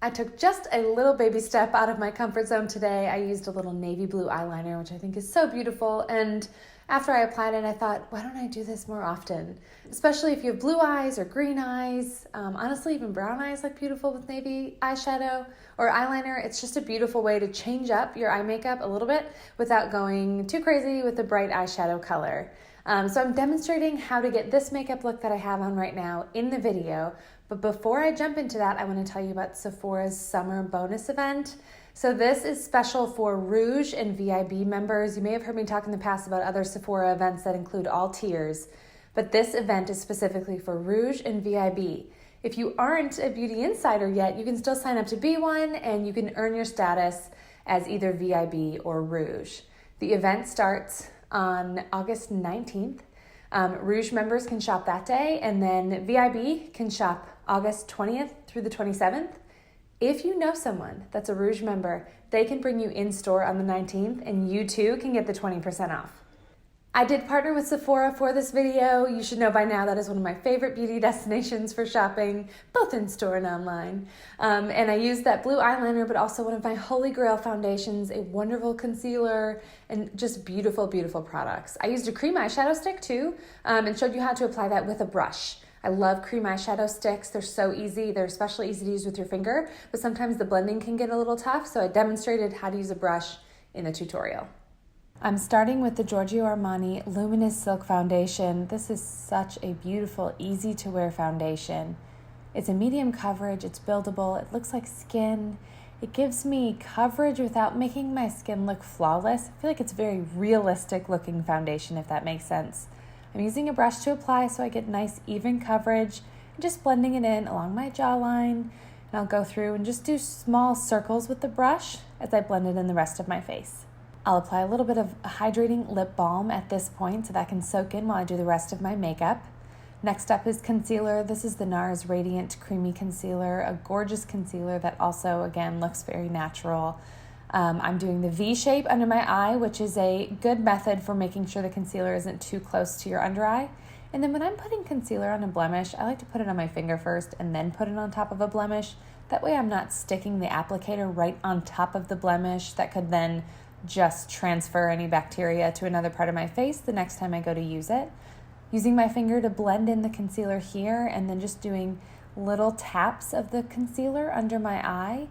I took just a little baby step out of my comfort zone today. I used a little navy blue eyeliner, which I think is so beautiful. And after I applied it, I thought, why don't I do this more often? Especially if you have blue eyes or green eyes. Honestly, even brown eyes look beautiful with navy eyeshadow or eyeliner. It's just a beautiful way to change up your eye makeup a little bit without going too crazy with the bright eyeshadow color. So I'm demonstrating how to get this makeup look that I have on right now in the video. But before I jump into that, I want to tell you about Sephora's summer bonus event. So this is special for Rouge and VIB members. You may have heard me talk in the past about other Sephora events that include all tiers, but this event is specifically for Rouge and VIB. If you aren't a beauty insider yet, you can still sign up to be one, and you can earn your status as either VIB or Rouge. The event starts on August 19th. Rouge members can shop that day, and then VIB can shop August 20th through the 27th. If you know someone that's a Rouge member, they can bring you in store on the 19th, and you too can get the 20% off. I did partner with Sephora for this video. You should know by now that is one of my favorite beauty destinations for shopping, both in store and online. And I used that blue eyeliner, but also one of my holy grail foundations, a wonderful concealer, and just beautiful, beautiful products. I used a cream eyeshadow stick too, and showed you how to apply that with a brush. I love cream eyeshadow sticks. They're so easy. They're especially easy to use with your finger, but sometimes the blending can get a little tough, so I demonstrated how to use a brush in the tutorial. I'm starting with the Giorgio Armani Luminous Silk Foundation. This is such a beautiful, easy to wear foundation. It's a medium coverage, it's buildable, it looks like skin. It gives me coverage without making my skin look flawless. I feel like it's a very realistic looking foundation, if that makes sense. I'm using a brush to apply so I get nice even coverage and just blending it in along my jawline. And I'll go through and just do small circles with the brush as I blend it in the rest of my face. I'll apply a little bit of hydrating lip balm at this point so that can soak in while I do the rest of my makeup. Next up is concealer. This is the NARS Radiant Creamy Concealer, a gorgeous concealer that also, again, looks very natural. I'm doing the V shape under my eye, which is a good method for making sure the concealer isn't too close to your under eye. And then when I'm putting concealer on a blemish, I like to put it on my finger first and then put it on top of a blemish. That way I'm not sticking the applicator right on top of the blemish that could then just transfer any bacteria to another part of my face the next time I go to use it. Using my finger to blend in the concealer here and then just doing little taps of the concealer under my eye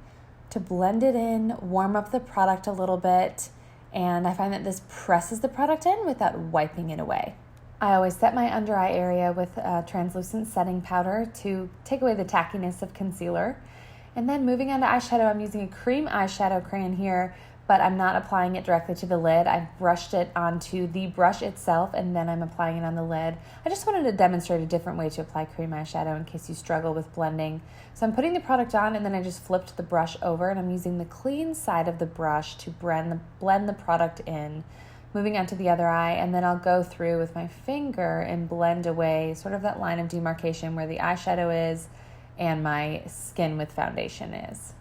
to blend it in, warm up the product a little bit, and I find that this presses the product in without wiping it away. I always set my under eye area with a translucent setting powder to take away the tackiness of concealer. And then moving on to eyeshadow, I'm using a cream eyeshadow crayon here, but I'm not applying it directly to the lid. I've brushed it onto the brush itself, and then I'm applying it on the lid. I just wanted to demonstrate a different way to apply cream eyeshadow in case you struggle with blending. So I'm putting the product on, and then I just flipped the brush over, and I'm using the clean side of the brush to blend the product in. Moving on to the other eye, and then I'll go through with my finger and blend away sort of that line of demarcation where the eyeshadow is and my skin with foundation is.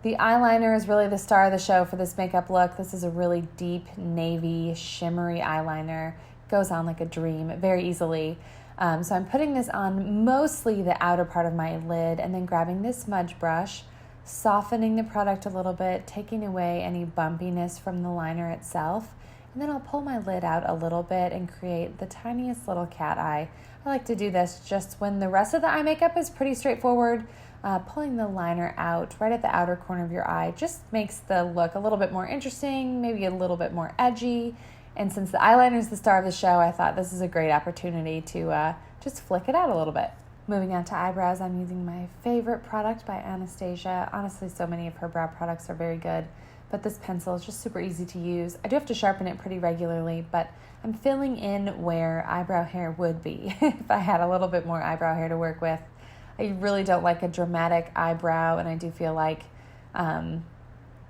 The eyeliner is really the star of the show for this makeup look. This is a really deep navy shimmery eyeliner. Goes on like a dream very easily. So I'm putting this on mostly the outer part of my lid and then grabbing this smudge brush, softening the product a little bit, taking away any bumpiness from the liner itself. And then I'll pull my lid out a little bit and create the tiniest little cat eye. I like to do this just when the rest of the eye makeup is pretty straightforward. Pulling the liner out right at the outer corner of your eye just makes the look a little bit more interesting, maybe a little bit more edgy. And since the eyeliner is the star of the show, I thought this is a great opportunity to just flick it out a little bit. Moving on to eyebrows, I'm using my favorite product by Anastasia. Honestly, so many of her brow products are very good, but this pencil is just super easy to use. I do have to sharpen it pretty regularly, but I'm filling in where eyebrow hair would be if I had a little bit more eyebrow hair to work with. I really don't like a dramatic eyebrow, and I do feel like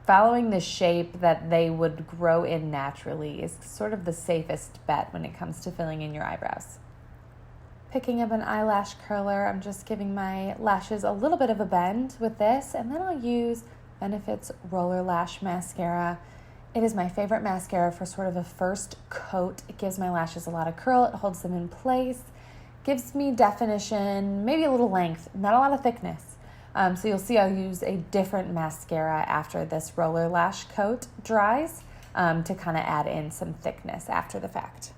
following the shape that they would grow in naturally is sort of the safest bet when it comes to filling in your eyebrows. Picking up an eyelash curler, I'm just giving my lashes a little bit of a bend with this, and then I'll use Benefit's Roller Lash Mascara. It is my favorite mascara for sort of a first coat. It gives my lashes a lot of curl, it holds them in place, gives me definition, maybe a little length, not a lot of thickness. So you'll see I'll use a different mascara after this roller lash coat dries to kind of add in some thickness after the fact.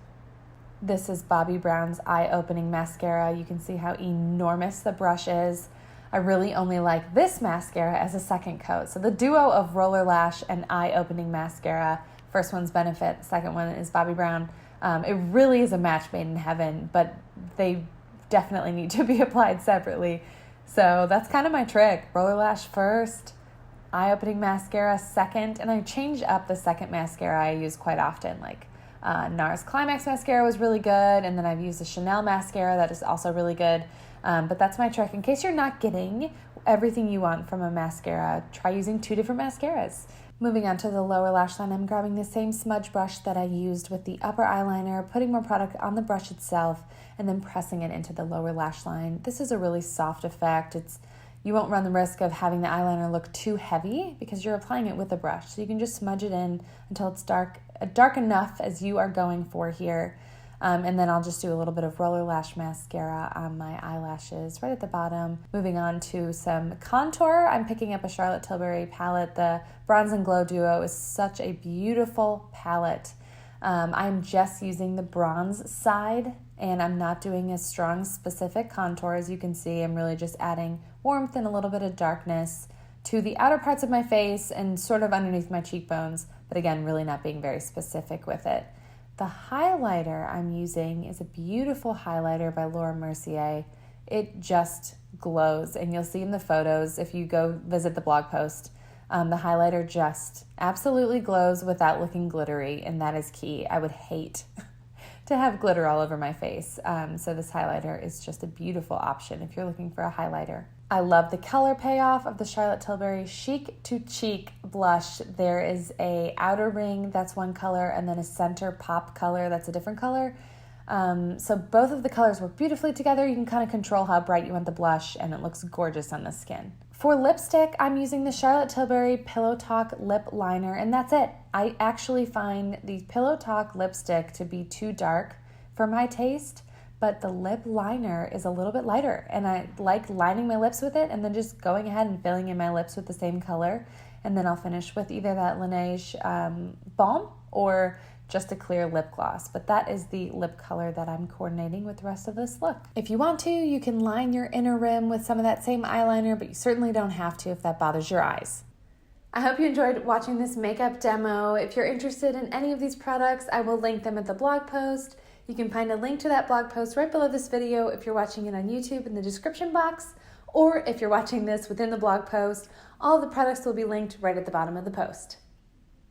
This is Bobbi Brown's Eye Opening Mascara. You can see how enormous the brush is. I really only like this mascara as a second coat. So the duo of Roller Lash and Eye Opening Mascara, first one's Benefit, the second one is Bobbi Brown. It really is a match made in heaven, but they definitely need to be applied separately. So that's kind of my trick. Roller Lash first, Eye Opening Mascara second, and I change up the second mascara I use quite often. Like NARS Climax Mascara was really good, and then I've used the Chanel Mascara that is also really good. But that's my trick. In case you're not getting everything you want from a mascara, try using 2 different mascaras. Moving on to the lower lash line, I'm grabbing the same smudge brush that I used with the upper eyeliner, putting more product on the brush itself, and then pressing it into the lower lash line. This is a really soft effect. You won't run the risk of having the eyeliner look too heavy because you're applying it with a brush. So you can just smudge it in until it's dark enough as you are going for here. And then I'll just do a little bit of Roller Lash Mascara on my eyelashes right at the bottom. Moving on to some contour. I'm picking up a Charlotte Tilbury palette. The Bronze and Glow Duo is such a beautiful palette. I'm just using the bronze side, and I'm not doing a strong specific contour. As you can see, I'm really just adding warmth and a little bit of darkness to the outer parts of my face and sort of underneath my cheekbones, but again, really not being very specific with it. The highlighter I'm using is a beautiful highlighter by Laura Mercier. It just glows, and you'll see in the photos if you go visit the blog post, the highlighter just absolutely glows without looking glittery, and that is key. I would hate to have glitter all over my face, so this highlighter is just a beautiful option if you're looking for a highlighter. I love the color payoff of the Charlotte Tilbury Chic to Cheek blush. There is a outer ring that's one color and then a center pop color that's a different color. So both of the colors work beautifully together. You can kind of control how bright you want the blush, and it looks gorgeous on the skin. For lipstick, I'm using the Charlotte Tilbury Pillow Talk Lip Liner, and that's it. I actually find the Pillow Talk lipstick to be too dark for my taste, but the lip liner is a little bit lighter, and I like lining my lips with it and then just going ahead and filling in my lips with the same color, and then I'll finish with either that Laneige balm or just a clear lip gloss, but that is the lip color that I'm coordinating with the rest of this look. If you want to, you can line your inner rim with some of that same eyeliner, but you certainly don't have to if that bothers your eyes. I hope you enjoyed watching this makeup demo. If you're interested in any of these products, I will link them at the blog post. You can find a link to that blog post right below this video if you're watching it on YouTube in the description box, or if you're watching this within the blog post, all of the products will be linked right at the bottom of the post.